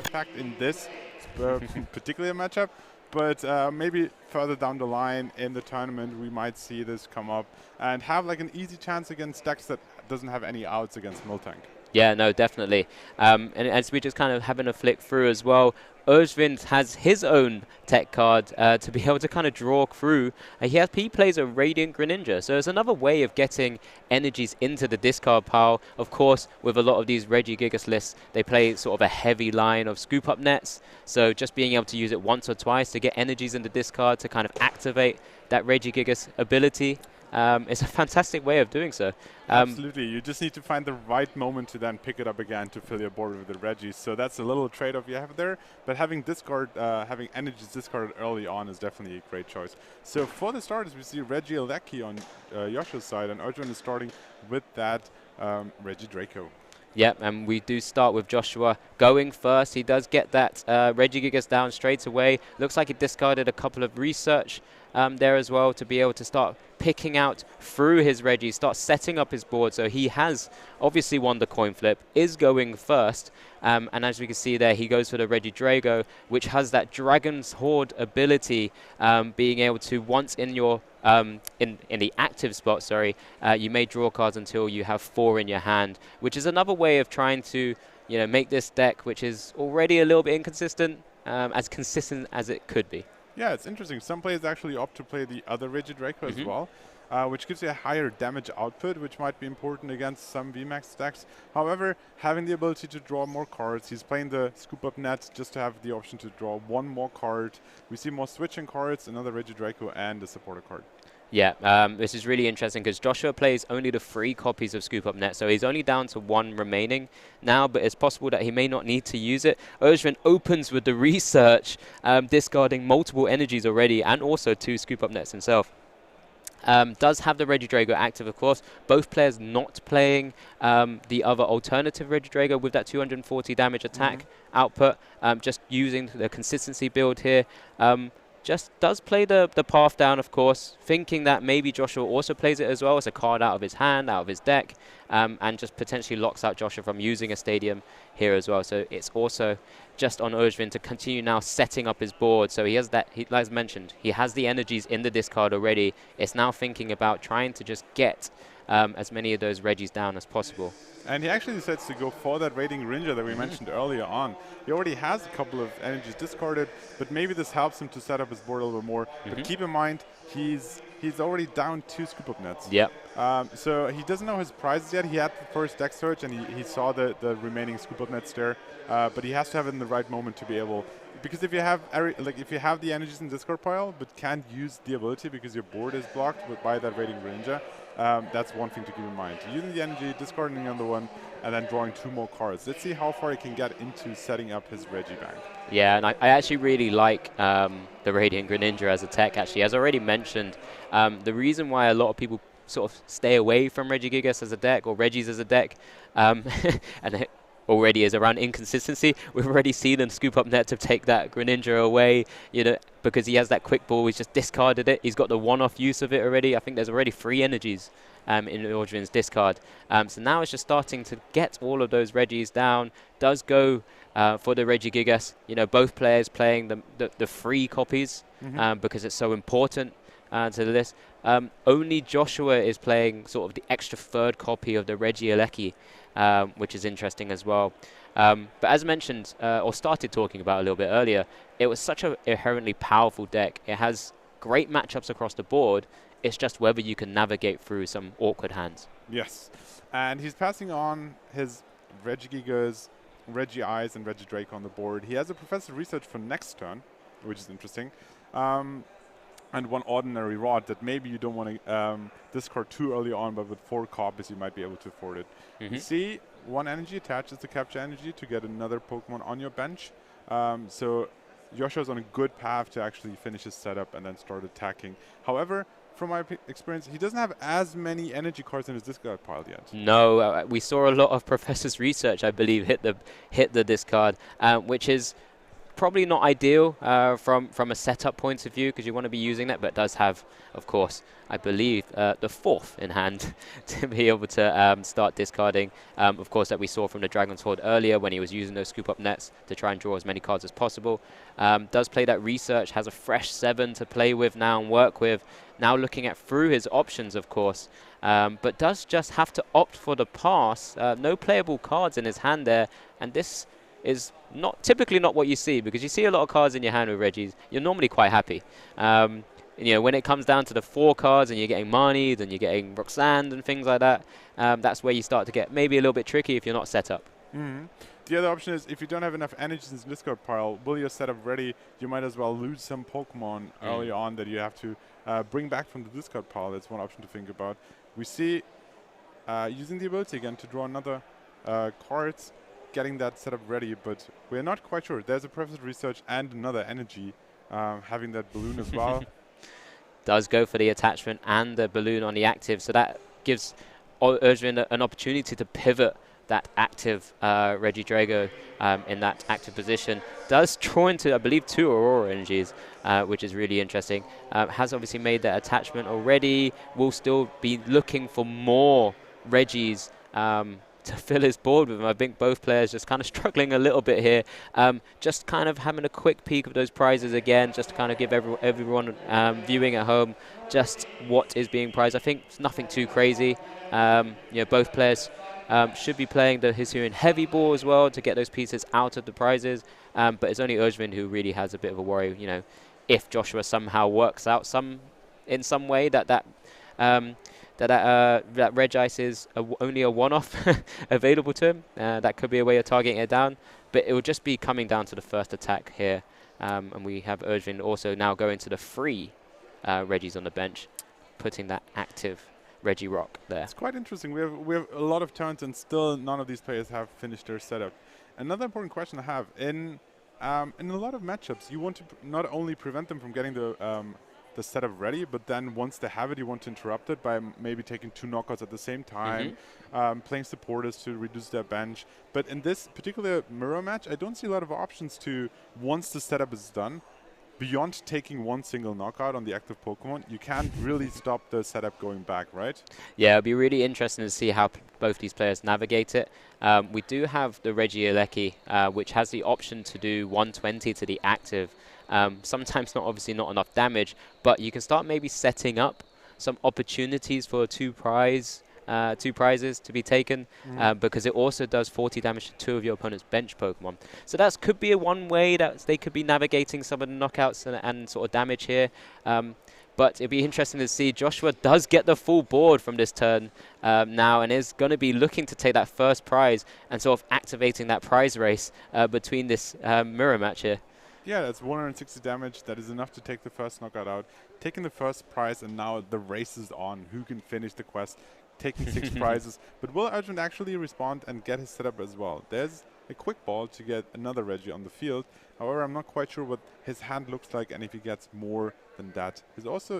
impact in this particular matchup. But maybe further down the line in the tournament, we might see this come up and have like an easy chance against decks that doesn't have any outs against Miltank. Yeah, no, definitely. And as we're just kind of having a flick through as well, Öjvind has his own tech card to be able to kind of draw through. He plays a Radiant Greninja, so it's another way of getting energies into the discard pile. Of course, with a lot of these Regigigas lists, they play sort of a heavy line of scoop up nets, so just being able to use it once or twice to get energies in the discard to kind of activate that Regigigas ability. It's a fantastic way of doing so. Absolutely. You just need to find the right moment to then pick it up again to fill your board with the Regis. So that's a little trade-off you have there. But having energies discarded early on is definitely a great choice. So for the starters, we see Regieleki on Yoshi's side, and Öjvind is starting with that Regidraco. Yep, and we do start with Joshua going first. He does get that Regigigas down straight away. Looks like he discarded a couple of research there as well to be able to start picking out through his Reggie, start setting up his board. So he has obviously won the coin flip, is going first. And as we can see there, he goes for the Regidrago, which has that Dragon's Horde ability, being able to once in your in the active spot, sorry, you may draw cards until you have 4 in your hand, which is another way of trying to make this deck, which is already a little bit inconsistent, as consistent as it could be. Yeah, it's interesting. Some players actually opt to play the other Regidraco as well, which gives you a higher damage output, which might be important against some VMAX decks. However, having the ability to draw more cards, he's playing the Scoop Up Net just to have the option to draw 1 more card. We see more switching cards, another Regidraco, and a supporter card. Yeah, this is really interesting because Joshua plays only the 3 copies of Scoop Up Net, so he's only down to 1 remaining now, but it's possible that he may not need to use it. Öjvind opens with the research, discarding multiple energies already, and also 2 Scoop Up Nets himself. Does have the Regidrago active, of course. Both players not playing the other alternative Regidrago with that 240 damage attack output, just using the consistency build here. Just does play the path down, of course, thinking that maybe Joshua also plays it as well as a card out of his hand, out of his deck, and just potentially locks out Joshua from using a stadium here as well. So it's also just on Öjvind to continue now setting up his board. So he has that, like I mentioned, he has the energies in the discard already. It's now thinking about trying to just get as many of those Regis down as possible. And he actually decides to go for that Radiant Greninja that we mentioned earlier on. He already has a couple of energies discarded, but maybe this helps him to set up his board a little bit more. But keep in mind, he's already down 2 Scoop Up Nets. Yep. So he doesn't know his prizes yet. He had the first deck search, and he saw the remaining Scoop Up Nets there. But he has to have it in the right moment to be able... Because if you have the energies in discard pile, but can't use the ability because your board is blocked by that Radiant Greninja, that's one thing to keep in mind. Using the energy, discarding the other one, and then drawing 2 more cards. Let's see how far he can get into setting up his Regi bank. Yeah, and I actually really like the Radiant Greninja as a tech, actually. As already mentioned, the reason why a lot of people sort of stay away from Regigigas as a deck, or Regis as a deck, and it already is around inconsistency. We've already seen him scoop up net to take that Greninja away, because he has that quick ball. He's just discarded it. He's got the one-off use of it already. I think there's already 3 energies in Öjvind's discard. So now it's just starting to get all of those Regis down. Does go for the Regigigas. Both players playing the 3 copies because it's so important to the list. Only Joshua is playing sort of the extra 3rd copy of the Regieleki, which is interesting as well. But as mentioned, or started talking about a little bit earlier, it was such an inherently powerful deck. It has great matchups across the board. It's just whether you can navigate through some awkward hands. Yes. And he's passing on his Regigigas, Regi-Eyes, and Regidraco on the board. He has a Professor Research for next turn, which is interesting. And 1 ordinary rod that maybe you don't want to discard too early on, but with 4 copies you might be able to afford it. You see 1 energy attached as the capture energy to get another Pokemon on your bench. So Yoshi's on a good path to actually finish his setup and then start attacking. However, from my experience, he doesn't have as many energy cards in his discard pile yet. No, we saw a lot of Professor's Research, I believe, hit the discard, which is probably not ideal from a setup point of view, because you want to be using that, but it does have, of course, I believe, the 4th in hand to be able to start discarding. Of course, that we saw from the Dragon's Horde earlier when he was using those scoop up nets to try and draw as many cards as possible. Does play that research, has a fresh 7 to play with now and work with. Now looking at through his options, of course, but does just have to opt for the pass. No playable cards in his hand there, and this is typically not what you see, because you see a lot of cards in your hand with Reggies. You're normally quite happy. You know, when it comes down to the 4 cards and you're getting Marnie, then you're getting Roxanne and things like that, that's where you start to get maybe a little bit tricky if you're not set up. The other option is, if you don't have enough energies in the discard pile, will your setup ready, you might as well lose some Pokemon early on that you have to bring back from the discard pile. That's one option to think about. We see using the ability again to draw another cards, getting that setup ready, but we're not quite sure. There's a Professor Research and another energy, having that balloon as well. Does go for the attachment and the balloon on the active, so that gives Öjvind an opportunity to pivot that active Regidrago in that active position. Does draw into, I believe, 2 Aurora energies, which is really interesting. Has obviously made that attachment already. Will still be looking for more Regis to fill his board with him. I think both players just kind of struggling a little bit here. Just kind of having a quick peek of those prizes again, just to kind of give everyone viewing at home just what is being prized. I think it's nothing too crazy. You know, both players should be playing the Hisuian heavy ball as well to get those pieces out of the prizes. But it's only Öjvind who really has a bit of a worry. You know, if Joshua somehow works out in some way that Regice is only a one-off available to him, that could be a way of targeting it down. But it will just be coming down to the first attack here. And we have Öjvind also now going to the 3 Regis on the bench, putting that active Regirock there. It's quite interesting. We have a lot of turns, and still none of these players have finished their setup. Another important question I have, in a lot of matchups, you want to not only prevent them from getting the setup ready, but then once they have it, you want to interrupt it by maybe taking 2 knockouts at the same time, playing supporters to reduce their bench. But in this particular mirror match, I don't see a lot of options to, once the setup is done, beyond taking 1 single knockout on the active Pokemon, you can't really stop the setup going back, right? Yeah, it'll be really interesting to see how both these players navigate it. We do have the Regieleki, which has the option to do 120 to the active. Sometimes obviously not enough damage, but you can start maybe setting up some opportunities for 2 prizes to be taken, because it also does 40 damage to 2 of your opponent's bench Pokemon. So that could be one way that they could be navigating some of the knockouts and sort of damage here. But it'd be interesting to see. Joshua does get the full board from this turn now, and is going to be looking to take that first prize and sort of activating that prize race between this mirror match here. Yeah, that's 160 damage. That is enough to take the first knockout out. Taking the first prize, and now the race is on. Who can finish the quest? Taking 6 prizes. But will Öjvind actually respond and get his setup as well? There's a quick ball to get another Regi on the field. However, I'm not quite sure what his hand looks like, and if he gets more than that.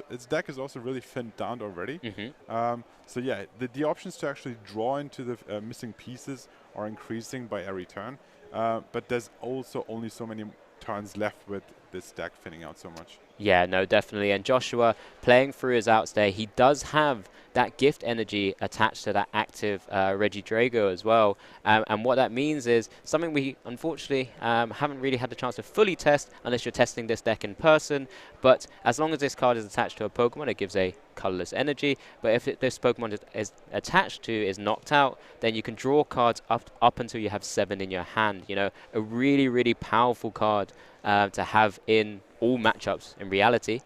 His deck is also really thinned down already. So yeah, the options to actually draw into the missing pieces are increasing by every turn. But there's also only so many turns left with this deck thinning out so much. Yeah, no, definitely. And Joshua playing through his outs there, he does have that gift energy attached to that active Regidrago as well. And what that means is something we unfortunately haven't really had the chance to fully test unless you're testing this deck in person. But as long as this card is attached to a Pokemon, it gives a colorless energy. But if this Pokemon is attached to, is knocked out, then you can draw cards up until you have 7 in your hand. You know, a really, really powerful card to have in all matchups in reality.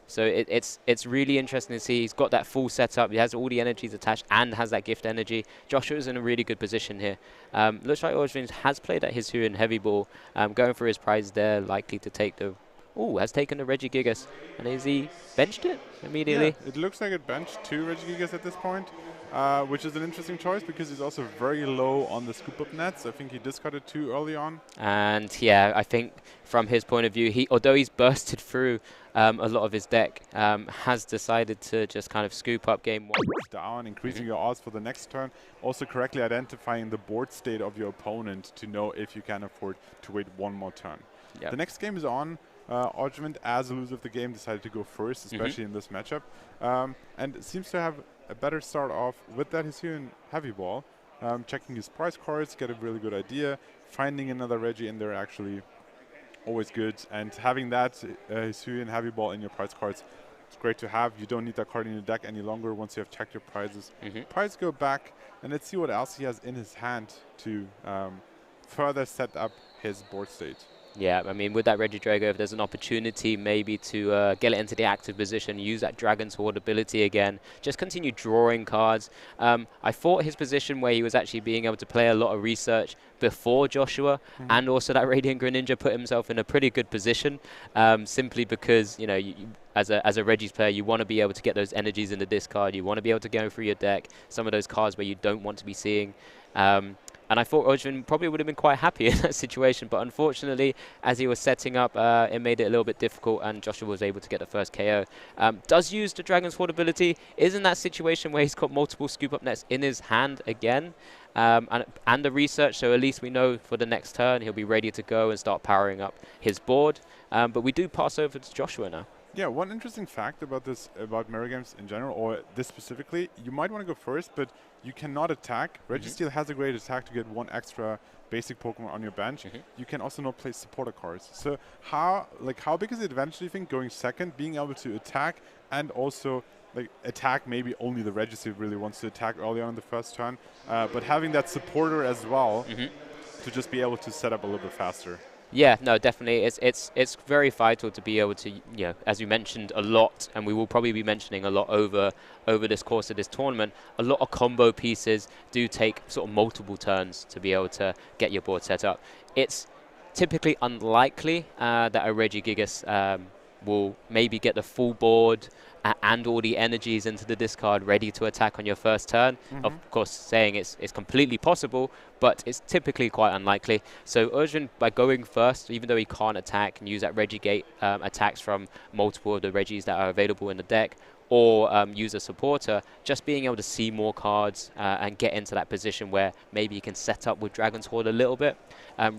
So it's really interesting to see. He's got that full setup. He has all the energies attached and has that gift energy. Joshua's in a really good position here. Looks like Öjvind has played that Hisuian heavy ball, going for his prize there, likely to take the... Ooh, has taken the Regigigas. And is he benched it immediately? Yeah, it looks like it benched 2 Regigigas at this point. which is an interesting choice because he's also very low on the scoop-up nets. I think he discarded 2 early on. And yeah, I think from his point of view, although he's bursted through a lot of his deck, has decided to just kind of scoop up game 1. Down, increasing your odds for the next turn. Also correctly identifying the board state of your opponent to know if you can afford to wait 1 more turn. Yep. The next game is on. Öjvind, as the loser of the game, decided to go first, especially in this matchup. And seems to have a better start off with that Hisuian heavy ball. Checking his prize cards, get a really good idea. Finding another Regi in there actually always good. And having that Hisuian heavy ball in your prize cards, it's great to have. You don't need that card in your deck any longer once you have checked your prizes. Prizes go back, and let's see what else he has in his hand to further set up his board state. Yeah, I mean, with that Regidrago, if there's an opportunity maybe to get it into the active position, use that Dragon's Horde ability again, just continue drawing cards. I thought his position where he was actually being able to play a lot of research before Joshua and also that Radiant Greninja put himself in a pretty good position, simply because, you know, as a Reggie's player, you want to be able to get those energies in the discard, you want to be able to go through your deck, some of those cards where you don't want to be seeing. And I thought Öjvind probably would have been quite happy in that situation, but unfortunately, as he was setting up, it made it a little bit difficult, and Joshua was able to get the first KO. Does use the Dragon's Horde ability, is in that situation where he's got multiple scoop-up nets in his hand again, and the research, so at least we know for the next turn he'll be ready to go and start powering up his board. But we do pass over to Joshua now. Yeah, one interesting fact about this, about mirror games in general, or this specifically, you might want to go first, but you cannot attack. Registeel has a great attack to get 1 extra basic Pokemon on your bench. You can also not play supporter cards. So how big is the advantage, do you think, going second, being able to attack and also attack maybe only the Registeel really wants to attack early on in the first turn, but having that supporter as well to just be able to set up a little bit faster? Yeah, no, definitely. It's very vital to be able to, you know, as you mentioned a lot, and we will probably be mentioning a lot over this course of this tournament, a lot of combo pieces do take sort of multiple turns to be able to get your board set up. It's typically unlikely that a Regigigas will maybe get the full board and all the energies into the discard ready to attack on your first turn. Of course, saying it's completely possible, but it's typically quite unlikely. So Öjvind, by going first, even though he can't attack, and use that Regigate attacks from multiple of the Regis that are available in the deck, or use a supporter, just being able to see more cards and get into that position where maybe he can set up with Dragon's Horde a little bit,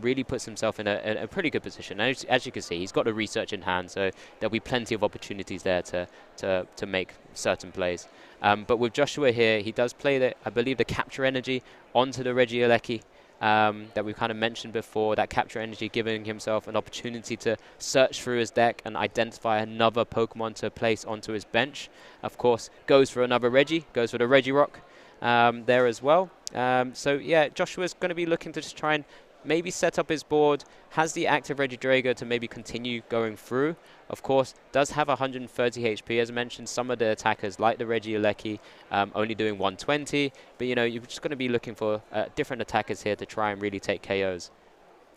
really puts himself in a pretty good position. And as you can see, he's got the research in hand, so there'll be plenty of opportunities there to make certain plays. But with Joshua here, he does play, I believe, the Capture Energy onto the Regieleki. That we've kind of mentioned before, that Capture Energy giving himself an opportunity to search through his deck and identify another Pokemon to place onto his bench. Of course, goes for another Regi, goes for the Regirock there as well. So yeah, Joshua's going to be looking to just try and maybe set up his board, has the active Regidrago to maybe continue going through. Of course, does have 130 HP, as I mentioned. Some of the attackers, like the Regieleki, only doing 120. But, you know, you're just going to be looking for different attackers here to try and really take KOs.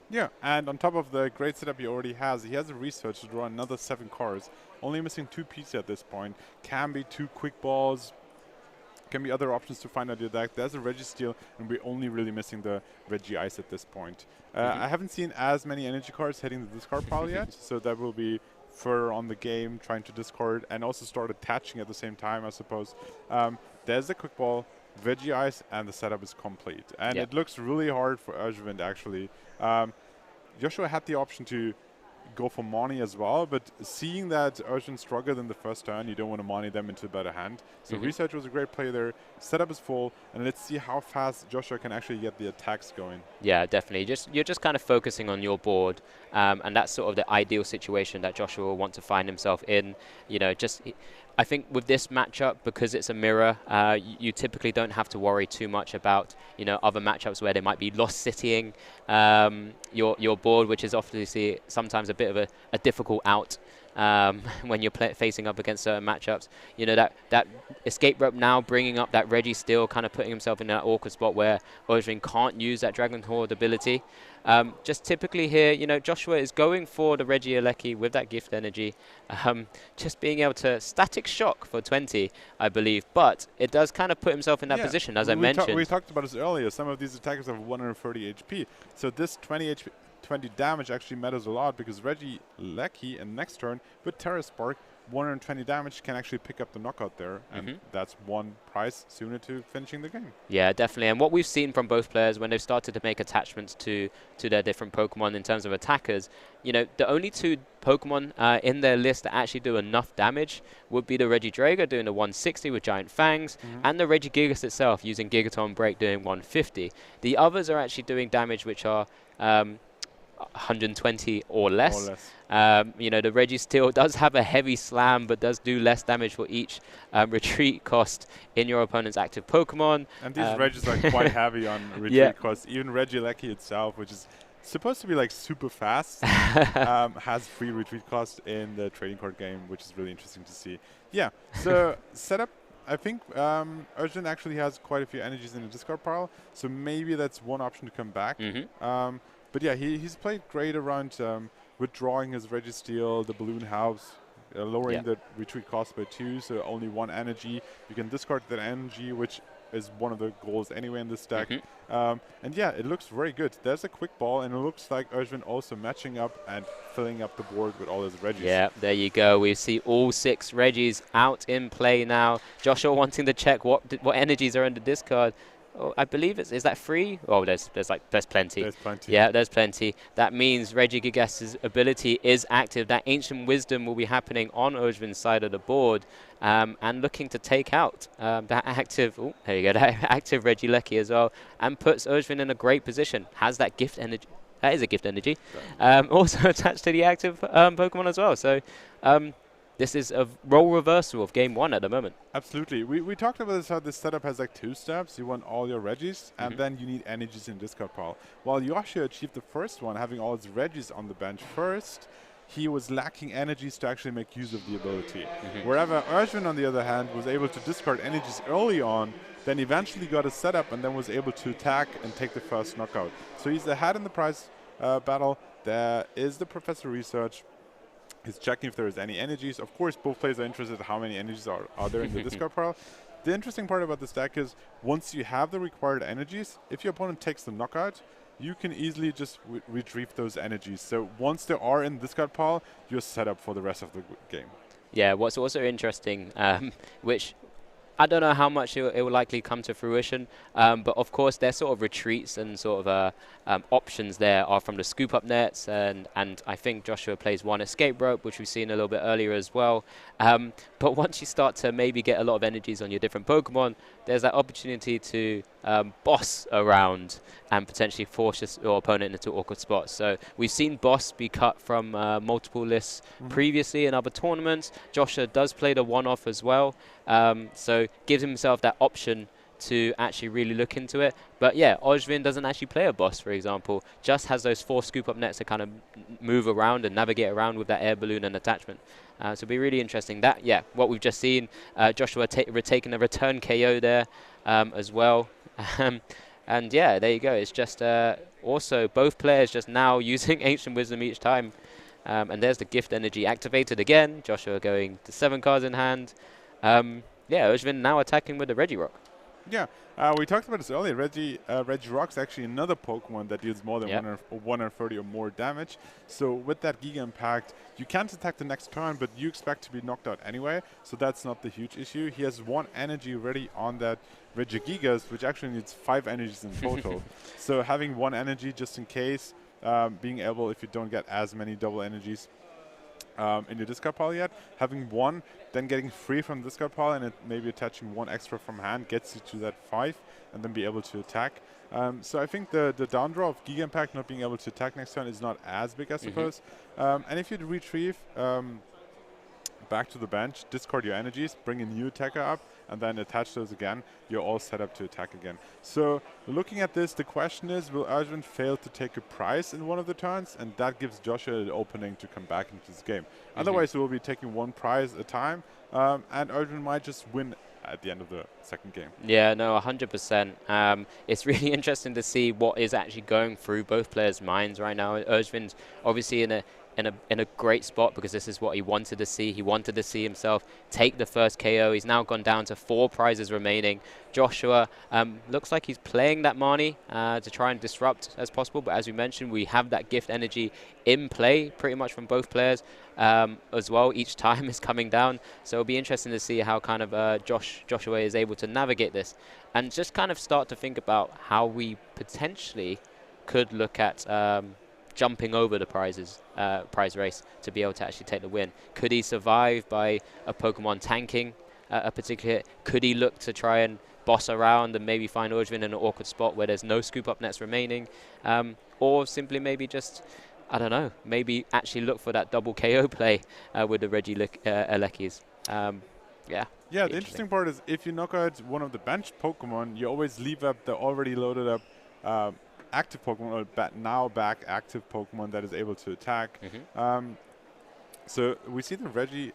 Yeah, and on top of the great setup he already has, he has a research to draw another 7 cards. Only missing 2 pieces at this point. Can be 2 quick balls. Can be other options to find out your deck. There's a Registeel, and we're only really missing the Regice at this point. I haven't seen as many energy cards heading the discard pile yet, so that will be further on the game, trying to discard and also start attaching at the same time, I suppose. There's the quick ball, Regice, and the setup is complete. And it looks really hard for Öjvind, actually. Joshua had the option to go for Money as well, but seeing that Öjvind struggled in the first turn, you don't want to Money them into a better hand. So Research was a great play there. Setup is full, and let's see how fast Joshua can actually get the attacks going. Yeah, definitely. You're just kind of focusing on your board, and that's sort of the ideal situation that Joshua will want to find himself in. You know, I think with this matchup, because it's a mirror, you typically don't have to worry too much about, you know, other matchups where they might be lost citying your board, which is obviously sometimes a bit of a difficult out. when you're facing up against certain matchups. You know, that escape rope now bringing up that Reggie still kind of putting himself in that awkward spot where Öjvind can't use that Dragon Horde ability. Just typically here, you know, Joshua is going for the Reggie Alecki with that gift energy, just being able to static shock for 20, I believe. But it does kind of put himself in that position, as I mentioned. We talked about this earlier. Some of these attackers have 130 HP. So this 20 damage actually matters a lot, because Reggie Alecki in next turn with Terra Spark, 120 damage can actually pick up the knockout there, and that's one prize sooner to finishing the game. Yeah, definitely. And what we've seen from both players when they've started to make attachments to their different Pokemon in terms of attackers, you know, the only two Pokemon in their list that actually do enough damage would be the Regidrago doing the 160 with Giant Fangs, and the Regigigas itself using Gigaton Break doing 150. The others are actually doing damage which are 120 or less. You know, the Reggie still does have a heavy slam, but does do less damage for each retreat cost in your opponent's active Pokemon. And these Regis are quite heavy on retreat costs. Even Reggie Alecki itself, which is supposed to be like super fast, has free retreat cost in the trading card game, which is really interesting to see. Yeah, so setup. I think Öjvind actually has quite a few energies in the discard pile, so maybe that's one option to come back. But yeah, he's played great around withdrawing his Registeel, the Balloon House, lowering the retreat cost by 2, so only 1 energy. You can discard that energy, which is one of the goals anyway in this deck. And yeah, it looks very good. There's a quick ball, and it looks like Öjvind also matching up and filling up the board with all his Regis. Yeah, there you go. We see all 6 Regis out in play now. Joshua wanting to check what energies are in the discard. Oh, I believe is that free? Oh, there's plenty. There's plenty. Yeah, there's plenty. That means Regigigas' ability is active. That Ancient Wisdom will be happening on Öjvind's side of the board, and looking to take out that active. Oh, there you go. That active Regieleki as well, and puts Öjvind in a great position. Has that gift energy? That is a gift energy. Also attached to the active Pokemon as well. So. This is a role reversal of game 1 at the moment. Absolutely. We talked about this, how this setup has like 2 steps. You want all your Regis, and then you need energies in discard pile. While Yoshi achieved the first one, having all his Regis on the bench first, he was lacking energies to actually make use of the ability. Wherever Öjvind, on the other hand, was able to discard energies early on, then eventually got a setup and then was able to attack and take the first knockout. So he's ahead in the prize battle. There is the Professor Research. He's checking if there is any energies. Of course, both players are interested in how many energies are there in the discard pile. The interesting part about this deck is once you have the required energies, if your opponent takes the knockout, you can easily just retrieve those energies. So once they are in the discard pile, you're set up for the rest of the game. Yeah, what's also interesting, which I don't know how much it will likely come to fruition, but of course their sort of retreats and sort of options there are from the scoop up nets, and I think Joshua plays 1 escape rope, which we've seen a little bit earlier as well. But once you start to maybe get a lot of energies on your different Pokemon, there's that opportunity to boss around and potentially force your opponent into awkward spots. So we've seen boss be cut from multiple lists previously in other tournaments. Joshua does play the one-off as well, so gives himself that option to actually really look into it. But yeah, Öjvind doesn't actually play a boss, for example, just has those 4 scoop-up nets to kind of move around and navigate around with that air balloon and attachment. So it'll be really interesting. That, yeah, what we've just seen, Joshua taking a return KO there as well. And yeah, there you go. It's just also both players just now using Ancient Wisdom each time. And there's the gift energy activated again. Joshua going to 7 cards in hand. Yeah, Öjvind now attacking with the Regirock. Yeah, we talked about this earlier. Regirock's actually another Pokemon that deals more than 130 or more damage. So with that Giga Impact, you can't attack the next turn, but you expect to be knocked out anyway. So that's not the huge issue. He has 1 energy ready on that Regigigas, which actually needs 5 energies in total. So having 1 energy just in case, being able, if you don't get as many double energies in your discard pile yet, having 1, then getting free from the discard pile, and maybe attaching 1 extra from hand gets you to that 5, and then be able to attack. So I think the down draw of Giga Impact not being able to attack next turn is not as big, I suppose. And if you retrieve back to the bench, discard your energies, bring a new attacker up, and then attach those again, you're all set up to attack again. So looking at this, the question is, will Öjvind fail to take a prize in one of the turns? And that gives Joshua the opening to come back into this game. Otherwise, we'll be taking one prize at a time, and Öjvind might just win at the end of the second game. Yeah, no, 100%. It's really interesting to see what is actually going through both players' minds right now. Öjvind's obviously in a great spot because this is what he wanted to see. He wanted to see himself take the first KO. He's now gone down to 4 prizes remaining. Joshua looks like he's playing that Marnie to try and disrupt as possible. But as we mentioned, we have that gift energy in play pretty much from both players as well. Each time is coming down. So it'll be interesting to see how kind of Joshua is able to navigate this and just kind of start to think about how we potentially could look at jumping over the prize race to be able to actually take the win. Could he survive by a Pokemon tanking a particular hit? Could he look to try and boss around and maybe find Öjvind in an awkward spot where there's no scoop up nets remaining? Or simply maybe just, I don't know, maybe actually look for that double KO play with the Reggie-Elekis. Yeah. Yeah, the interesting part is if you knock out one of the bench Pokemon, you always leave up the already loaded up active Pokemon, or now back active Pokemon that is able to attack. So we see the Reggie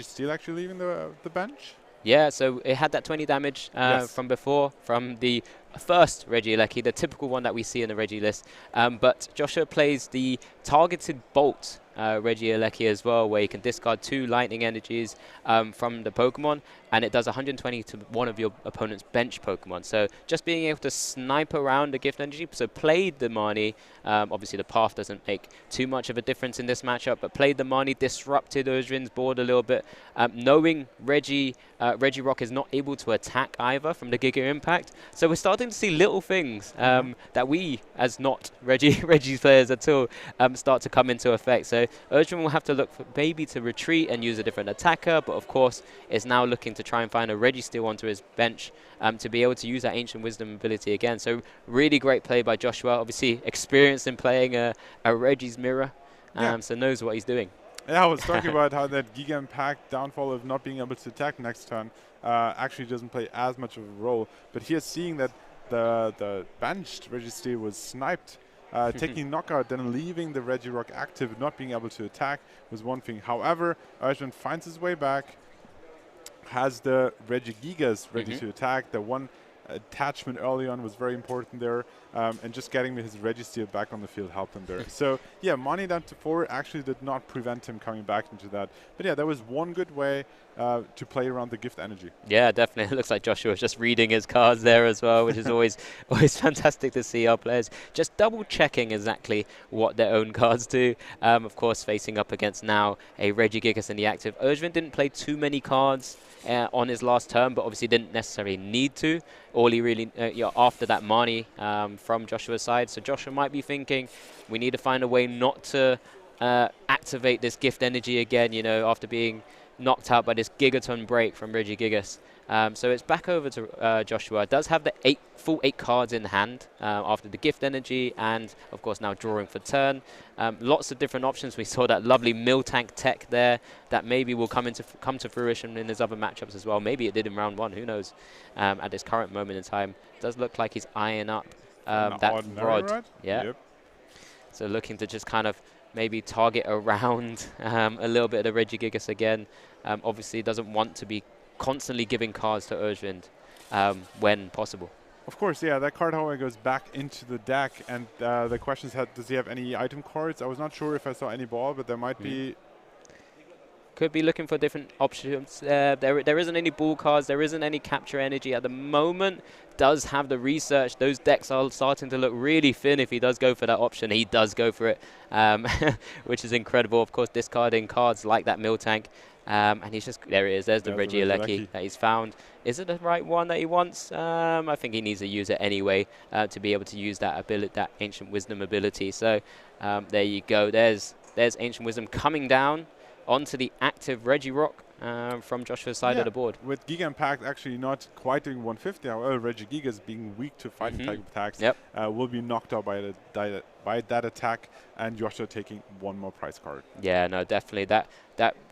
still actually leaving the bench. Yeah, so it had that 20 damage from before, from the first Regieleki, the typical one that we see in the Reggie list. But Joshua plays the targeted Bolt Regieleki as well, where you can discard 2 lightning energies from the Pokemon, and it does 120 to one of your opponent's bench Pokemon. So just being able to snipe around the gift energy. So played the Marnie. Obviously the path doesn't make too much of a difference in this matchup, but played the Marnie, disrupted Öjvind's board a little bit. Knowing Regirock is not able to attack either from the Giga Impact. So we're starting to see little things that we, as not Reggie's players at all, start to come into effect. So Öjvind will have to look for maybe to retreat and use a different attacker, but of course is now looking to try and find a Registeel onto his bench to be able to use that Ancient Wisdom ability again. So really great play by Joshua, obviously experienced in playing a Reggie's Mirror, so knows what he's doing. Yeah, I was talking about how that Giga Impact downfall of not being able to attack next turn actually doesn't play as much of a role. But here, seeing that the benched Registeel was sniped, taking knockout, then leaving the Regirock active, not being able to attack was one thing. However, Öjvind finds his way back, has the Regigigas ready to attack. The one attachment early on was very important there, and just getting his Registeel back on the field helped him there. So yeah, Marnie down to 4 actually did not prevent him coming back into that. But yeah, that was one good way to play around the gift energy. Yeah, definitely. It looks like Joshua was just reading his cards there as well, which is always fantastic to see our players just double checking exactly what their own cards do. Of course, facing up against now a Regigigas in the active. Öjvind didn't play too many cards on his last turn, but obviously didn't necessarily need to. All he really, after that Marnie from Joshua's side. So Joshua might be thinking, we need to find a way not to activate this gift energy again, after being knocked out by this Gigaton break from Regigigas. So it's back over to Joshua. Does have the full 8 cards in hand after the gift energy, and of course now drawing for turn. Lots of different options. We saw that lovely Miltank tech there that maybe will come to fruition in his other matchups as well. Maybe it did in round 1. Who knows? At this current moment in time, does look like he's eyeing up that rod. Right? Yeah. Yep. So looking to just kind of maybe target around a little bit of the Regigigas again. Obviously doesn't want to be constantly giving cards to Öjvind when possible. Of course, yeah, that card, however, goes back into the deck, and the question is, does he have any item cards? I was not sure if I saw any ball, but there might be. Could be looking for different options. There isn't any ball cards. There isn't any capture energy at the moment. Does have the research. Those decks are starting to look really thin. If he does go for that option, he does go for it, which is incredible. Of course, discarding cards like that Miltank. And he's just, there it is, there's the Regieleki that he's found. Is it the right one that he wants? I think he needs to use it anyway to be able to use that ability, that Ancient Wisdom ability. So there you go, there's Ancient Wisdom coming down onto the active Regirock. from Joshua's side of the board. With Giga Impact actually not quite doing 150, however, Regigigas being weak to fighting type attacks will be knocked out by that attack, and Joshua taking one more prize card. Yeah, no, definitely. That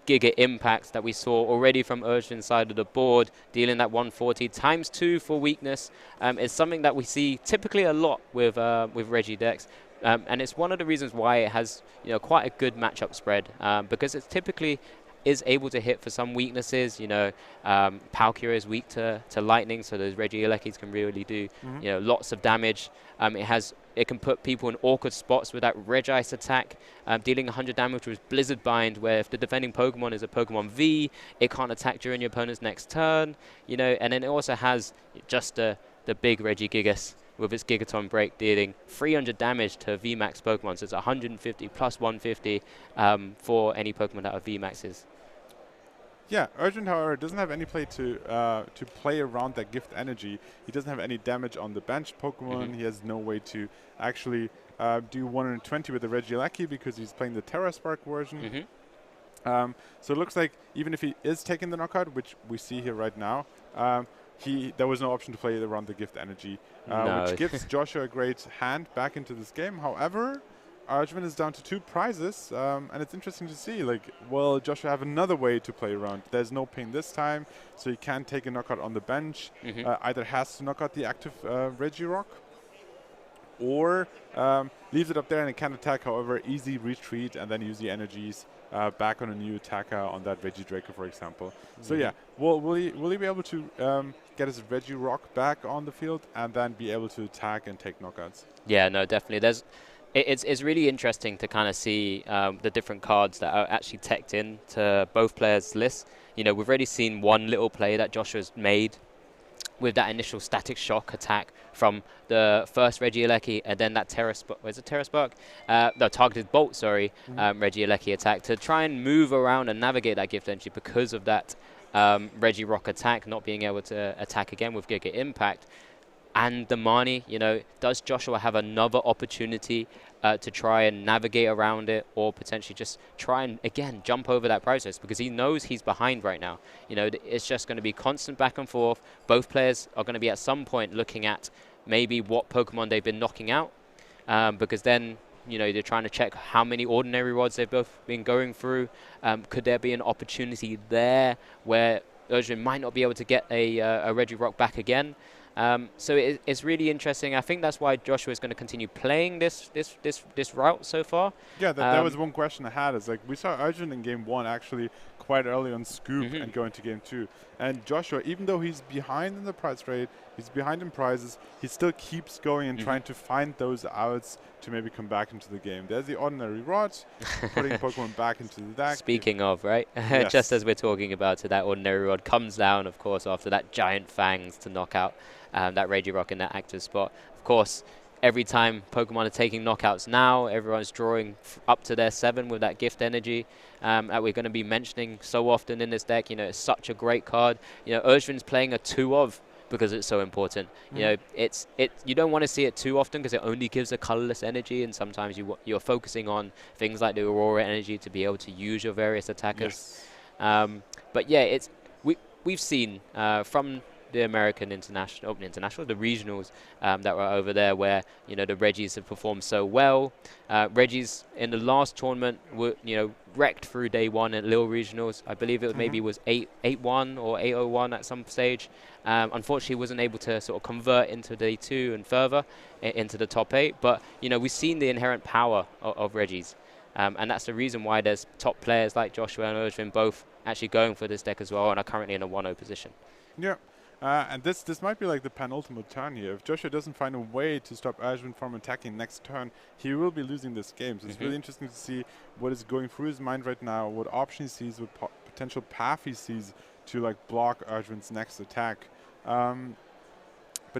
Giga Impact that we saw already from Öjvind's side of the board, dealing that 140 ×2 for weakness, is something that we see typically a lot with Regi decks. And it's one of the reasons why it has quite a good matchup spread, because it's typically is able to hit for some weaknesses. Palkia is weak to lightning, so those Regielekis can really do lots of damage. It can put people in awkward spots with that Regice attack, dealing 100 damage with Blizzard Bind, where if the defending Pokemon is a Pokemon V, it can't attack during your opponent's next turn. And then it also has just the big Regigigas with its Gigaton Break, dealing 300 damage to VMAX Pokemon. So it's 150 plus 150 for any Pokemon that are VMAXs. Yeah, Öjvind, however, doesn't have any play to play around that gift energy. He doesn't have any damage on the bench Pokemon. He has no way to actually do 120 with the Regieleki because he's playing the Terra Spark version. So it looks like even if he is taking the knockout, which we see here right now, there was no option to play around the gift energy, which gives Joshua a great hand back into this game. However, Öjvind is down to 2 prizes, and it's interesting to see, will Joshua have another way to play around? There's no ping this time, so he can't take a knockout on the bench. Either has to knock out the active Regirock, or leaves it up there and it can attack. However, easy retreat and then use the energies back on a new attacker on that Regidraco, for example. So yeah, will he be able to get his Regirock back on the field and then be able to attack and take knockouts? Yeah, no, definitely. It's really interesting to kind of see the different cards that are actually teched in to both players' lists. We've already seen one little play that Joshua's made with that initial Static Shock attack from the first Regieleki, and then that Targeted Bolt, Regieleki attack to try and move around and navigate that gift energy because of that Regirock attack, not being able to attack again with Giga Impact. And the Mani, does Joshua have another opportunity to try and navigate around it, or potentially just try and, again, jump over that process, because he knows he's behind right now. It's just going to be constant back and forth. Both players are going to be at some point looking at maybe what Pokemon they've been knocking out, because then, they're trying to check how many ordinary rods they've both been going through. Could there be an opportunity there where Öjvind might not be able to get a Regirock back again? So it's really interesting. I think that's why Joshua is going to continue playing this route so far. Yeah, that was one question I had. Is we saw Öjvind in game 1 actually quite early on scoop and go into game 2. And Joshua, even though he's behind in the prize rate, he's behind in prizes, he still keeps going and trying to find those outs to maybe come back into the game. There's the ordinary rod, putting Pokemon back into the deck. Speaking of, right? Yes. Just as we're talking about it, that ordinary rod comes down, of course, after that giant fangs to knock out that Regirock in that active spot. Of course, every time Pokemon are taking knockouts now, everyone's drawing up to their 7 with that gift energy that we're going to be mentioning so often in this deck. It's such a great card. Öjvind's playing a 2 of because it's so important. You don't want to see it too often because it only gives a colorless energy, and sometimes you're focusing on things like the Aurora energy to be able to use your various attackers. But yeah, we've seen from the American international, the regionals that were over there, where the Regis have performed so well. Regis in the last tournament were wrecked through day 1 at Lille regionals. I believe it maybe was 8-1 or 8-0-1 at some stage. Unfortunately, wasn't able to sort of convert into day 2 and further into the top 8. But we've seen the inherent power of Regis, and that's the reason why there's top players like Joshua and Öjvind both actually going for this deck as well, and are currently in a 1-0 position. Yeah. And this might be like the penultimate turn here. If Joshua doesn't find a way to stop Öjvind from attacking next turn, he will be losing this game. So it's really interesting to see what is going through his mind right now, what option he sees, what potential path he sees to block Öjvind's next attack. But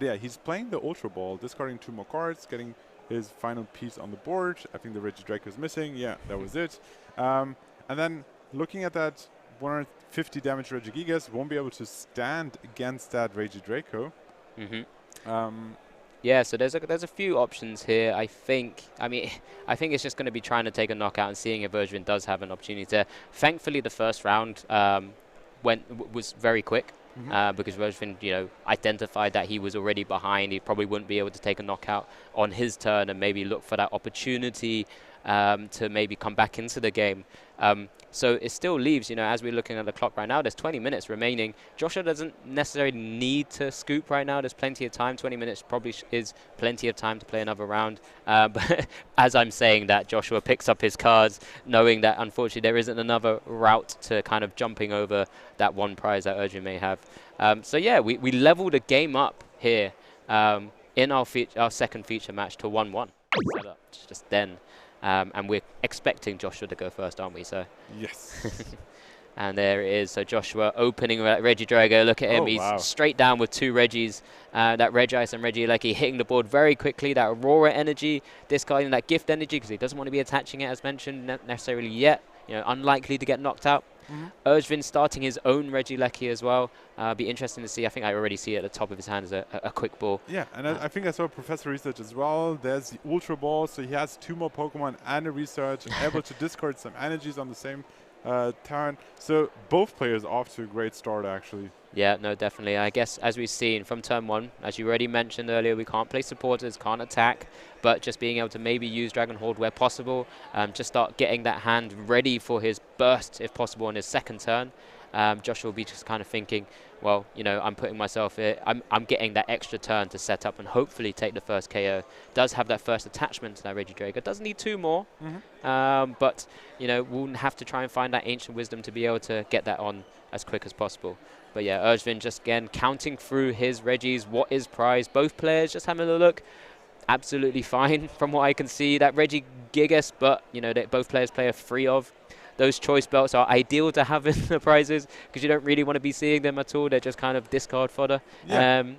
yeah, he's playing the Ultra Ball, discarding 2 more cards, getting his final piece on the board. I think the Regidraco is missing. Yeah, that was it. And then looking at that 150 damage Regigigas, won't be able to stand against that Regidraco. Yeah, so there's a few options here. I think it's just going to be trying to take a knockout and seeing if Öjvind does have an opportunity to. Thankfully, the first round was very quick. Because Öjvind, identified that he was already behind. He probably wouldn't be able to take a knockout on his turn and maybe look for that opportunity to maybe come back into the game. So it still leaves, as we're looking at the clock right now, there's 20 minutes remaining. Joshua doesn't necessarily need to scoop right now. There's plenty of time. 20 minutes probably is plenty of time to play another round. But as I'm saying that, Joshua picks up his cards, knowing that unfortunately there isn't another route to kind of jumping over that one prize that Öjvind may have. So yeah, we leveled a game up here in our second feature match to 1-1. Set up just then. And we're expecting Joshua to go first, aren't we? So yes. And there it is. So Joshua opening Regidrago. Look at him. He's straight down with 2 Regis. That Regice and Regieleki hitting the board very quickly. That Aurora energy, discarding that gift energy because he doesn't want to be attaching it, as mentioned, necessarily yet. Unlikely to get knocked out. Öjvind starting his own Regieleki as well. Be interesting to see. I think I already see it at the top of his hand as a quick ball. Yeah, and I think I saw Professor Research as well. There's the Ultra Ball, so he has 2 more Pokemon and a Research, and able to discard some energies on the same turn. So both players off to a great start, actually. Yeah, no, definitely. I guess as we've seen from turn 1, as you already mentioned earlier, we can't play supporters, can't attack, but just being able to maybe use Dragon Horde where possible, just start getting that hand ready for his burst, if possible, on his second turn. Joshua will be just kind of thinking, well, I'm putting myself here. I'm getting that extra turn to set up and hopefully take the first KO. Does have that first attachment to that Regidrago. Does need 2 more, but, we'll have to try and find that Ancient Wisdom to be able to get that on as quick as possible. But yeah, Öjvind just again counting through his Regis. What is prize? Both players just having a look. Absolutely fine from what I can see. That Regigigas, but both players play a 3 of. Those choice belts are ideal to have in the prizes because you don't really want to be seeing them at all. They're just kind of discard fodder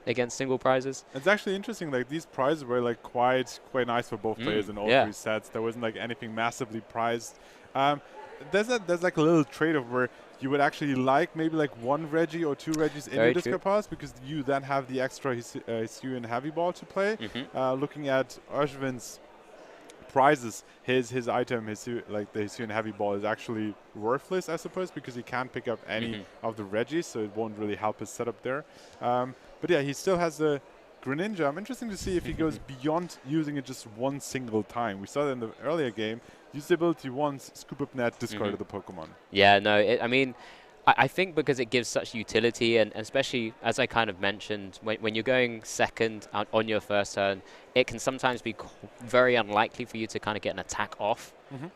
against single prizes. It's actually interesting. Like these prizes were like quite nice for both players in all 3 sets. There wasn't like anything massively prized. There's like a little trade-off where you would actually like maybe like 1 Regi or 2 Regis in your discard piles because you then have the extra Hisuian Heavy Ball to play. Looking at Öjvind's prizes, his item, the Hisuian Heavy Ball is actually worthless, I suppose, because he can't pick up any of the Regis, so it won't really help his setup there. But yeah, he still has the Greninja. I'm interested to see if he goes beyond using it just one single time. We saw that in the earlier game. Used the ability once, scoop up net, discarded the Pokemon. Yeah, no, I mean, I think because it gives such utility, and especially, as I kind of mentioned, when you're going second on your first turn, it can sometimes be very unlikely for you to kind of get an attack off.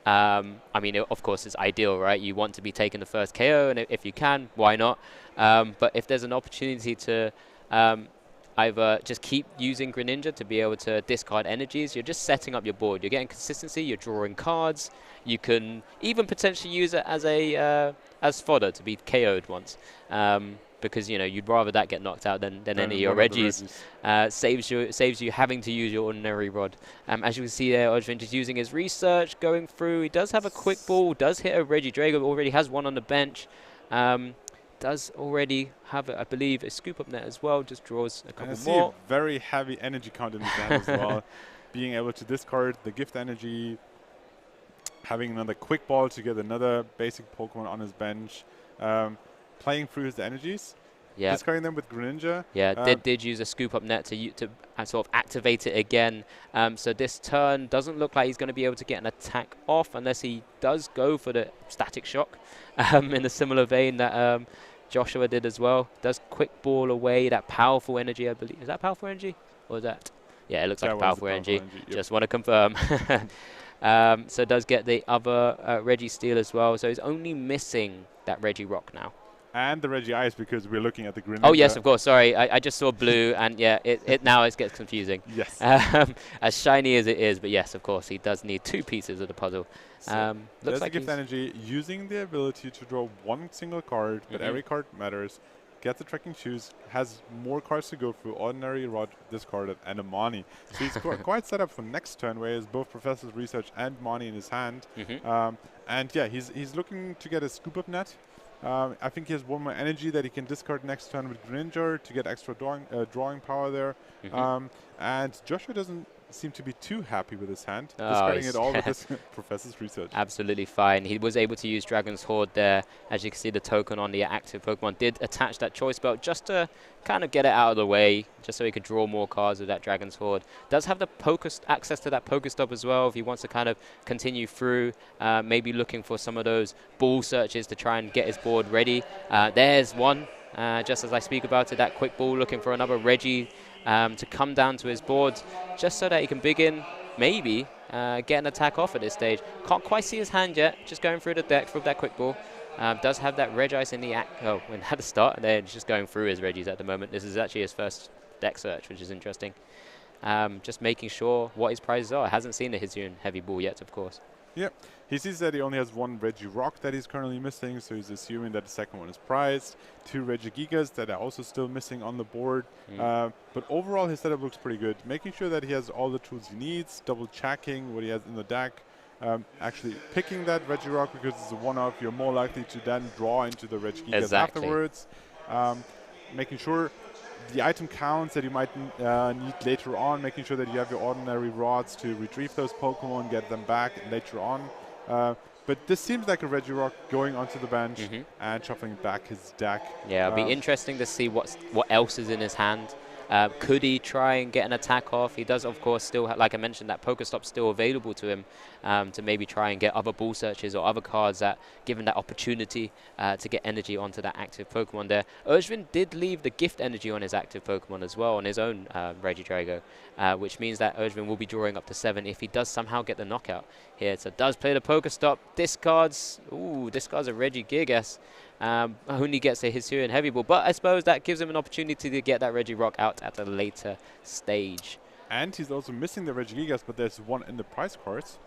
I mean, of course, it's ideal, right? You want to be taking the first KO, and if you can, why not? But if there's an opportunity to either just keep using Greninja to be able to discard energies, you're just setting up your board. You're getting consistency, you're drawing cards. You can even potentially use it as fodder to be KO'd once. Because you'd rather that get knocked out than any of your Regis. Saves you having to use your ordinary rod. As you can see there, Öjvind is using his research, going through. He does have a quick ball, does hit a Regidrago, already has 1 on the bench. Does already have, I believe, a scoop up net as well. Just draws a couple more. A very heavy energy count in his hand as well. Being able to discard the gift energy, having another quick ball to get another basic Pokemon on his bench, playing through his energies, discarding them with Greninja. Yeah, did use a scoop up net to sort of activate it again. So this turn doesn't look like he's going to be able to get an attack off unless he does go for the Static Shock in a similar vein that Joshua did as well. Does quick ball away that powerful energy, I believe. Is that powerful energy? Or is that? Yeah, it looks like a powerful energy. Just want to confirm. So does get the other Registeel as well. So he's only missing that Regirock now. And the Regice because we're looking at the Greninja. Oh, yes, of course. Sorry, I just saw blue, and yeah, now it gets confusing. Yes. As shiny as it is, but yes, of course, he does need 2 pieces of the puzzle. So looks like gift energy, using the ability to draw 1 single card, but every card matters. Get the Trekking Shoes, has more cards to go through, Ordinary Rod discarded, and a Mani. So he's quite set up for next turn, where he has both Professor's Research and Mani in his hand. And yeah, he's looking to get a scoop up net. I think he has 1 more energy that he can discard next turn with Greninja to get extra drawing power there. And Joshua doesn't seem to be too happy with his hand, Oh, discarding it all with his Professor's Research. Absolutely fine. He was able to use Dragon's Horde there. As you can see, the token on the active Pokemon did attach that Choice Belt just to kind of get it out of the way, just so he could draw more cards with that Dragon's Horde. Does have the access to that Pokestop as well if he wants to kind of continue through, maybe looking for some of those ball searches to try and get his board ready. There's one, just as I speak about it, that quick ball looking for another Reggie to come down to his board, just so that he can begin, maybe, get an attack off at this stage. Can't quite see his hand yet, just going through the deck with that quick ball. Does have that Regice in the when at the start, and then just going through his Regis at the moment. This is actually his first deck search, which is interesting. Just making sure what his prizes are. Hasn't seen the Hisuian Heavy Ball yet, of course. Yep. He sees that he only has one Regirock that he's currently missing, so he's assuming that the second one is prized. 2 Regigigas that are also still missing on the board. But overall, his setup looks pretty good. Making sure that he has all the tools he needs, double checking what he has in the deck. Actually picking that Regirock because it's a one-off, you're more likely to then draw into the Regigigas afterwards. Making sure the item counts that you might need later on, making sure that you have your ordinary rods to retrieve those Pokemon, get them back later on. But this seems like a Regirock going onto the bench and shuffling back his deck. Yeah, it'll be interesting to see what else is in his hand. Could he try and get an attack off? He does, of course, still, like I mentioned, that Pokestop still available to him to maybe try and get other ball searches or other cards that give him that opportunity to get energy onto that active Pokemon there. Öjvind did leave the gift energy on his active Pokemon as well, on his own Regidrago, which means that Öjvind will be drawing up to 7 if he does somehow get the knockout here. So does play the Pokestop, discards a Regigigas. Only gets a Hisuian Heavy Ball, but I suppose that gives him an opportunity to get that Regirock out at a later stage. And he's also missing the Regigigas, but there's one in the prize cards.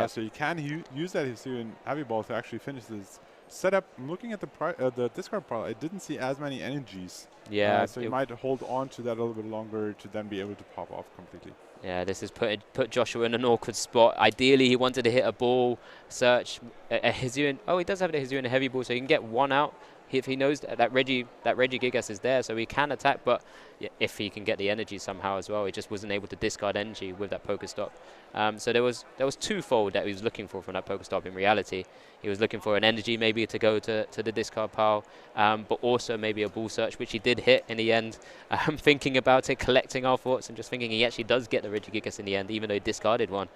So you can use that Hisuian Heavy Ball to actually finish this setup. I'm looking at the discard pile. I didn't see as many energies. Yeah. So you might hold on to that a little bit longer to then be able to pop off completely. Yeah, this has put Joshua in an awkward spot. Ideally, he wanted to hit a ball search. A Hisuian. Oh, he does have the Hisuian Heavy Ball, so he can get one out if he knows that Regigigas is there, so he can attack. But if he can get the energy somehow as well, he just wasn't able to discard energy with that Pokestop. So there was twofold that he was looking for from that Pokestop. In reality, he was looking for an energy maybe to go to the discard pile, but also maybe a ball search, which he did hit in the end. Thinking about it, collecting our thoughts, and just thinking he actually does get the Regigigas in the end, even though he discarded one.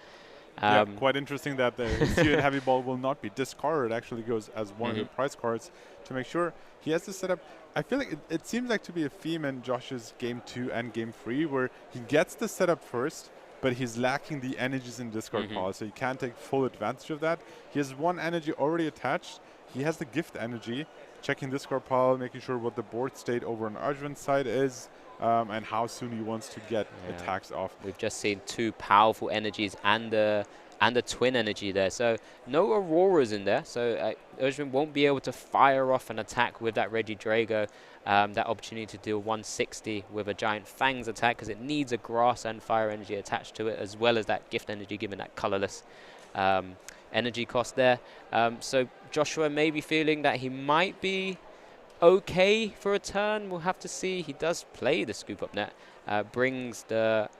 Yeah, quite interesting that the Hisuian Heavy Ball will not be discarded. It actually goes as one of the prize cards to make sure he has the setup. I feel like it seems like to be a theme in Josh's Game 2 and Game 3 where he gets the setup first, but he's lacking the energies in discard pile, so he can't take full advantage of that. He has one energy already attached. He has the gift energy, checking discard pile, making sure what the board state over on Öjvind's side is, and how soon he wants to get attacks off. We've just seen 2 powerful energies and the twin energy there. So no Auroras in there. So Öjvind won't be able to fire off an attack with that Regidrago. That opportunity to deal 160 with a Giant Fangs attack because it needs a grass and fire energy attached to it, as well as that gift energy given that colorless energy cost there. So Joshua may be feeling that he might be okay for a turn. We'll have to see. He does play the Scoop Up Net. Aims to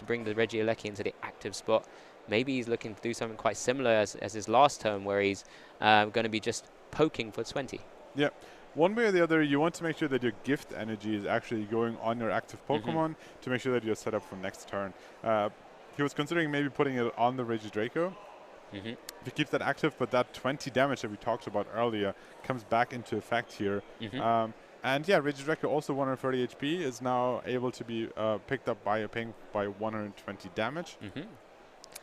bring the Regieleki into the active spot. Maybe he's looking to do something quite similar as his last turn, where he's going to be just poking for 20. Yeah. One way or the other, you want to make sure that your gift energy is actually going on your active Pokemon to make sure that you're set up for next turn. He was considering maybe putting it on the Regidrago. If he keeps that active, but that 20 damage that we talked about earlier comes back into effect here. And yeah, Regidrago, also 130 HP, is now able to be picked up by a ping by 120 damage.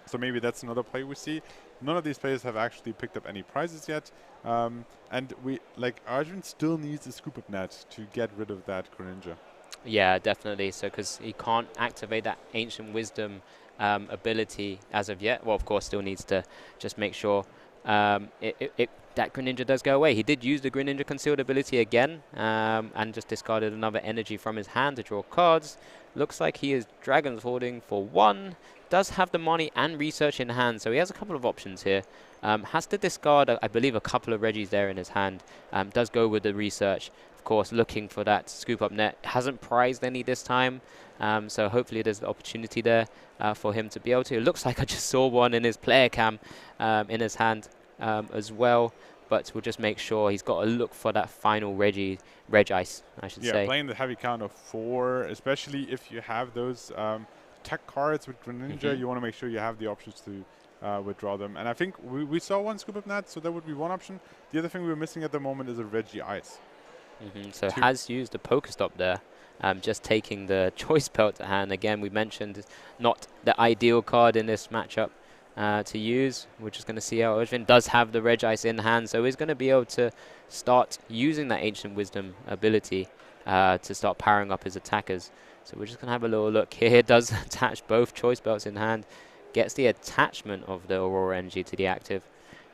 So maybe that's another play we see. None of these players have actually picked up any prizes yet. And Öjvind still needs a Scoop Up Net to get rid of that Greninja. Yeah, definitely. So because he can't activate that Ancient Wisdom ability as of yet. Well, of course, still needs to just make sure that Greninja does go away. He did use the Greninja Concealed ability again and just discarded another energy from his hand to draw cards. Looks like he is Dragon's Hoarding for 1. Does have the money and research in hand, so he has a couple of options here. Has to discard, I believe, a couple of Regis there in his hand. Does go with the research. Of course, looking for that Scoop Up Net. Hasn't prized any this time. So hopefully there's the opportunity there for him to be able to. It looks like I just saw one in his player cam in his hand as well. But we'll just make sure he's got to look for that final reg ice, I should say. Yeah, playing the heavy count of 4, especially if you have those tech cards with Greninja, you want to make sure you have the options to withdraw them. And I think we saw one Scoop Up Net, so that would be one option. The other thing we're missing at the moment is a Regi Ice. So has used a Pokestop there, just taking the Choice Belt to hand. Again, we mentioned not the ideal card in this matchup to use. We're just going to see how Öjvind does have the Reg Ice in hand, so he's going to be able to start using that Ancient Wisdom ability to start powering up his attackers. So we're just going to have a little look here. Does attach both Choice Belts in hand, gets the attachment of the Aurora Energy to the active.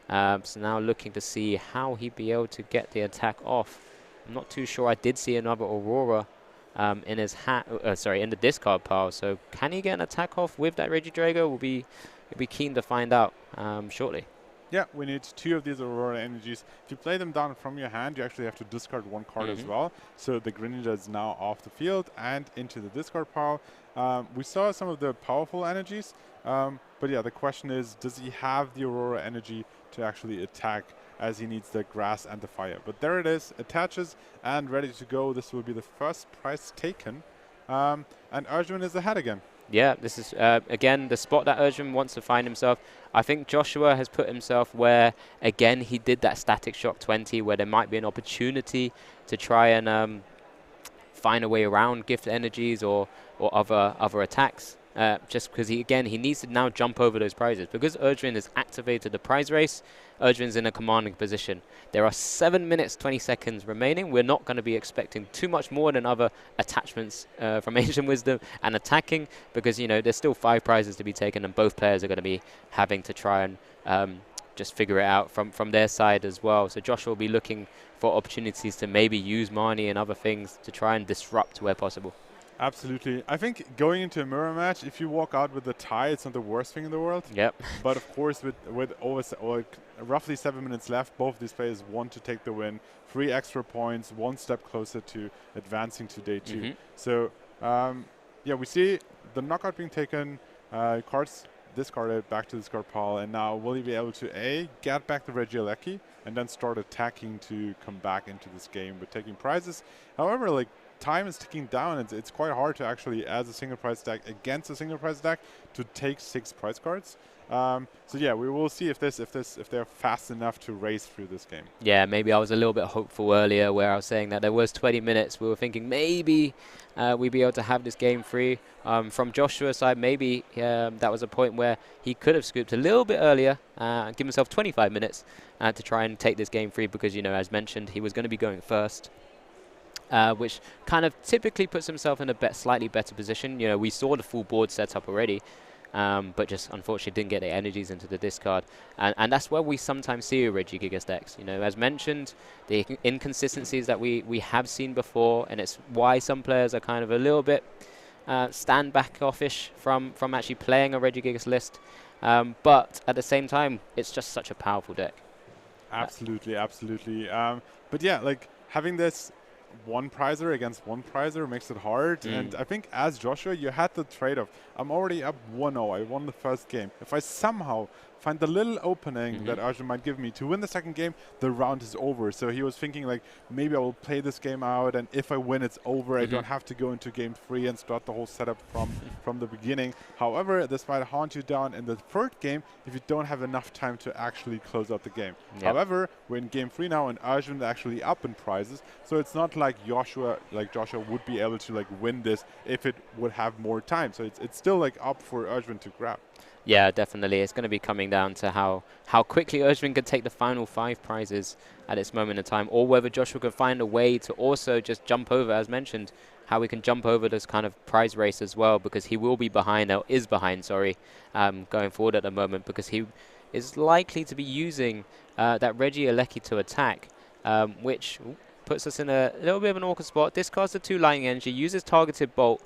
So now looking to see how he'd be able to get the attack off. I'm not too sure. I did see another Aurora in his in the discard pile. So can he get an attack off with that Regidrago? We'll be keen to find out shortly. Yeah, we need 2 of these Aurora Energies. If you play them down from your hand, you actually have to discard 1 card as well. So the Greninja is now off the field and into the discard pile. We saw some of the powerful energies, but yeah, the question is, does he have the Aurora Energy to actually attack, as he needs the grass and the fire? But there it is, attaches and ready to go. This will be the first prize taken, and Öjvind is ahead again. Yeah, this is, again, the spot that Öjvind wants to find himself. I think Joshua has put himself where, again, he did that Static Shock 20, where there might be an opportunity to try and find a way around gift energies or other attacks. Just because, he needs to now jump over those prizes. Because Öjvind has activated the prize race, Öjvind's in a commanding position. There are 7 minutes, 20 seconds remaining. We're not going to be expecting too much more than other attachments from Ancient Wisdom and attacking, because, there's still 5 prizes to be taken, and both players are going to be having to try and just figure it out from their side as well. So Joshua will be looking for opportunities to maybe use Marnie and other things to try and disrupt where possible. Absolutely. I think going into a mirror match, if you walk out with a tie, it's not the worst thing in the world. Yep. But of course, with roughly 7 minutes left, both these players want to take the win. 3 extra points, 1 step closer to advancing to day 2. So, yeah, we see the knockout being taken, cards discarded back to the discard pile, and now will he be able to get back the Regieleki and then start attacking to come back into this game with taking prizes. However, like, time is ticking down. It's quite hard to actually, as a single prize deck against a single prize deck, to take 6 prize cards. So yeah, we will see if they're fast enough to race through this game. Yeah, maybe I was a little bit hopeful earlier, where I was saying that there was 20 minutes. We were thinking maybe we'd be able to have this game free. From Joshua's side, maybe that was a point where he could have scooped a little bit earlier and give himself 25 minutes to try and take this game free, because, as mentioned, he was going to be going first. Which kind of typically puts himself in a slightly better position. We saw the full board set up already, but just unfortunately didn't get the energies into the discard. And that's where we sometimes see Regigigas decks. As mentioned, the inconsistencies that we have seen before, and it's why some players are kind of a little bit stand back offish from actually playing a Regigigas list. But at the same time, it's just such a powerful deck. Absolutely, absolutely. But yeah, like, having this 1 prizer against 1 prizer makes it hard. And I think as Joshua, you had the trade-off. I'm already up 1-0. I won the first game. If I somehow find the little opening that Öjvind might give me to win the second game, the round is over. So he was thinking, like, maybe I will play this game out, and if I win, it's over. I don't have to go into game 3 and start the whole setup from the beginning. However, this might haunt you down in the 3rd game if you don't have enough time to actually close out the game. However, we're in game 3 now, and Öjvind actually up in prizes. So it's not like Joshua would be able to, like, win this if it would have more time. So it's still, like, up for Öjvind to grab. Yeah, definitely. It's going to be coming down to how quickly Öjvind can take the final 5 prizes at this moment in time, or whether Joshua can find a way to also just jump over, as mentioned, how we can jump over this kind of prize race as well, because he will be behind, or is behind, sorry, going forward at the moment, because he is likely to be using that Regieleki to attack, which puts us in a little bit of an awkward spot. Discards the 2 lightning energy, uses targeted bolt,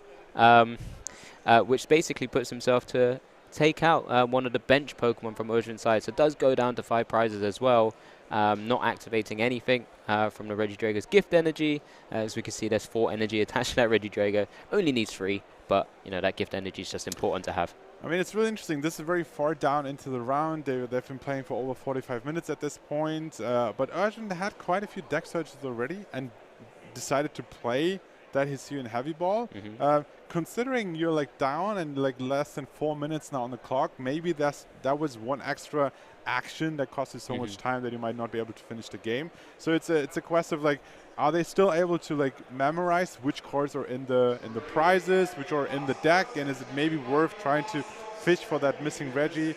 which basically puts himself to take out one of the bench Pokemon from Öjvind's side. So it does go down to 5 prizes as well, not activating anything from the Regidrago's gift energy. As we can see, there's 4 energy attached to that Regidrago. Only needs 3 but that gift energy is just important to have. I mean, it's really interesting. This is very far down into the round. They've been playing for over 45 minutes at this point. But Öjvind had quite a few deck searches already and decided to play that Hisuian heavy ball. Considering you're like down and like less than 4 minutes now on the clock, maybe that was one extra action that costs you so much time that you might not be able to finish the game. So it's a quest of like, are they still able to like memorize which cards are in the prizes, which are in the deck, and is it maybe worth trying to fish for that missing Reggie,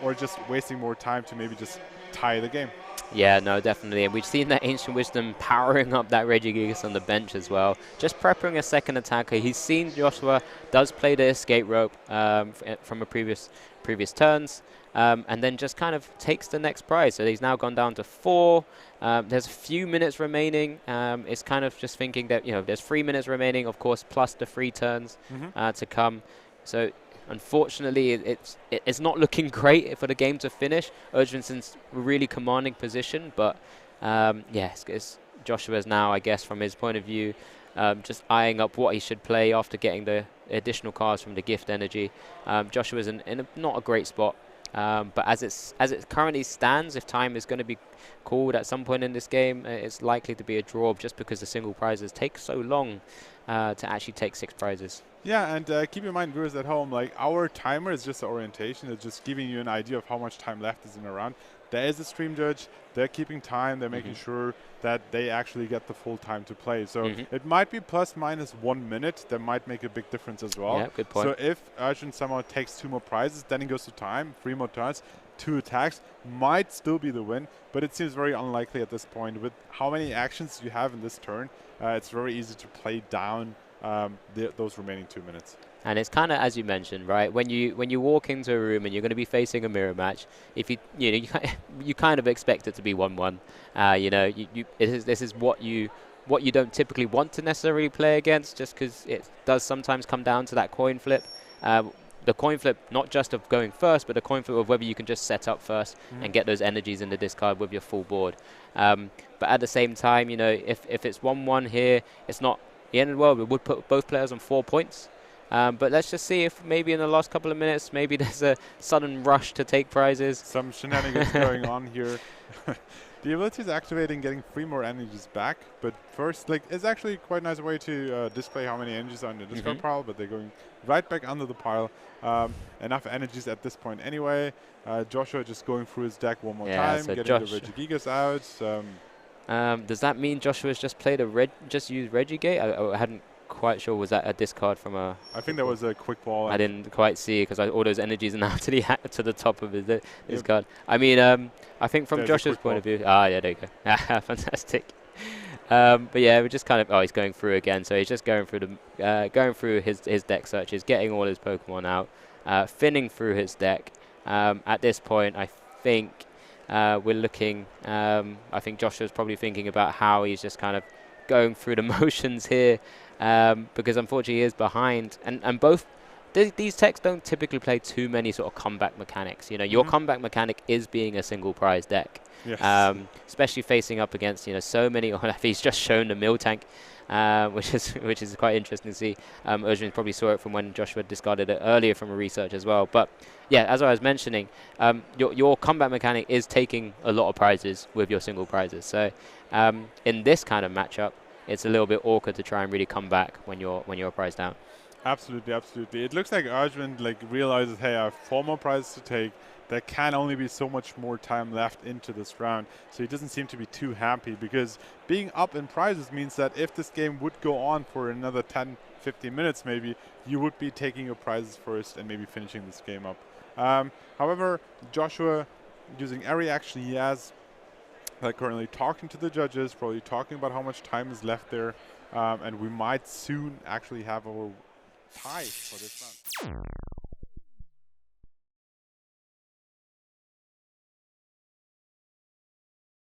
or just wasting more time to maybe just tie the game? Yeah, no, definitely. And we've seen that Ancient Wisdom powering up that Regigigas on the bench as well. Just prepping a second attacker. He's seen Joshua does play the escape rope from a previous turns, and then just kind of takes the next prize. So he's now gone down to 4. There's a few minutes remaining. It's kind of just thinking that, there's 3 minutes remaining, of course, plus the 3 turns to come. So unfortunately, it's not looking great for the game to finish. Öjvind's in a really commanding position, but it's Joshua's now, I guess, from his point of view, just eyeing up what he should play after getting the additional cards from the gift energy. Joshua's in not a great spot, but as it currently stands, if time is going to be called at some point in this game, it's likely to be a draw just because the single prizes take so long to actually take 6 prizes. Yeah, and keep in mind, viewers at home, like our timer is just an orientation. It's just giving you an idea of how much time left is in a round. There is a stream judge. They're keeping time. They're making sure that they actually get the full time to play. So it might be plus minus 1 minute. That might make a big difference as well. Yeah, good point. So if Öjvind somehow takes 2 more prizes, then he goes to time, 3 more turns, 2 attacks, might still be the win. But it seems very unlikely at this point. With how many actions you have in this turn, it's very easy to play down those remaining 2 minutes. And it's kind of, as you mentioned, right? When you walk into a room and you're going to be facing a mirror match, if you kind of expect it to be 1-1. This is what you don't typically want to necessarily play against, just because it does sometimes come down to that coin flip. The coin flip, not just of going first, but the coin flip of whether you can just set up first and get those energies in the discard with your full board. But at the same time, if it's 1-1 here, it's not the end of the world. We would put both players on 4 points. But let's just see if maybe in the last couple of minutes, maybe there's a sudden rush to take prizes. Some shenanigans going on here. The ability is activating, getting 3 more energies back. But first, it's actually quite a nice way to display how many energies are in the discard pile, but they're going right back under the pile. Enough energies at this point anyway. Joshua just going through his deck one more time, so getting the Regigigas out. Does that mean Joshua's just played just used Regigate? I hadn't quite sure. Was that a discard from a? I think that was a quick ball. I didn't quite see because all those energies are now to the top of his card. I mean, I think from Joshua's point of view. Yeah, there you go. Fantastic. But yeah, we're just kind of. Oh, he's going through again. So he's just going through his deck searches, getting all his Pokemon out, finning through his deck. At this point, I think we're looking. I think Joshua's probably thinking about how he's just kind of going through the motions here. Because unfortunately he is behind, and both these techs don't typically play too many sort of comeback mechanics. Your comeback mechanic is being a single prize deck, especially facing up against so many. He's just shown the Miltank, which is quite interesting to see. Öjvind probably saw it from when Joshua discarded it earlier from a research as well. But yeah, as I was mentioning, your combat mechanic is taking a lot of prizes with your single prizes. So in this kind of matchup, it's a little bit awkward to try and really come back when you're priced down. Absolutely, absolutely. It looks like Öjvind realizes, hey, I have 4 more prizes to take. There can only be so much more time left into this round. So he doesn't seem to be too happy, because being up in prizes means that if this game would go on for another 10, 15 minutes maybe, you would be taking your prizes first and maybe finishing this game up. However, Joshua, using every action he has, currently talking to the judges, probably talking about how much time is left there, and we might soon actually have a tie for this round.